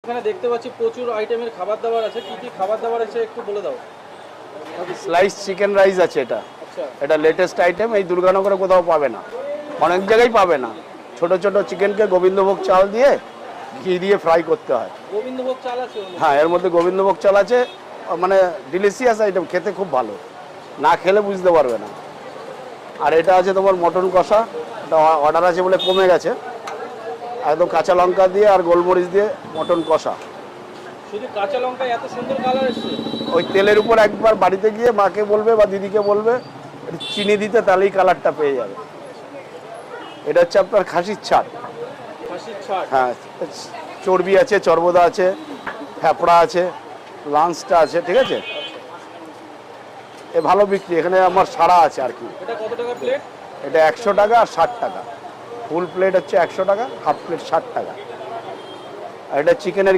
এখানে দেখতে পাচ্ছি প্রচুর আইটেমের খাবার দাবার আছে, কি কি খাবার দাবার আছে একটু বলে দাও। স্লাইস চিকেন রাইস আছে এটা, আচ্ছা, এটা লেটেস্ট আইটেম, এই দুর্গানগরে কোথাও পাবে না, অনেক জায়গায় পাবে না। ছোট ছোট চিকেনকে গোবিন্দভোগ চাল দিয়ে ঘি দিয়ে ফ্রাই করতে হয়। গোবিন্দভোগ চাল আছে ওর মধ্যে? হ্যাঁ, এর মধ্যে গোবিন্দভোগ চাল আছে, মানে ডিলিশিয়াস আইটেম, খেতে খুব ভালো, না খেলে বুঝতে পারবে না। আর এটা আছে তোমার মটন কষা, এটা অর্ডার আছে বলে কমে গেছে, একদম কাঁচা লঙ্কা দিয়ে আর গোলমরিচ দিয়ে মটন কষা। শুধু কাঁচা লঙ্কা এত সুন্দর কালার এসছে? ওই তেলের উপর একবার বাড়িতে গিয়ে মাকে বলবে বা দিদিকে বলবে একটু চিনি দিতে, তাহলেই কালারটা পেয়ে যাবে। এটা হচ্ছে আপনার খাসির ছাট। খাসির ছাট? হ্যাঁ, চর্বি আছে, চর্বদা আছে, ফ্যাপড়া আছে, লাঞ্চটা আছে, ঠিক আছে। এ ভালো বিক্রি, এখানে আমার সারা আছে আর কি। এটা কত টাকা প্লেট? এটা 100 টাকা আর 60 টাকা। ফুল প্লেট হচ্ছে 100 টাকা, হাফ প্লেট 60 টাকা। আর এটা চিকেনের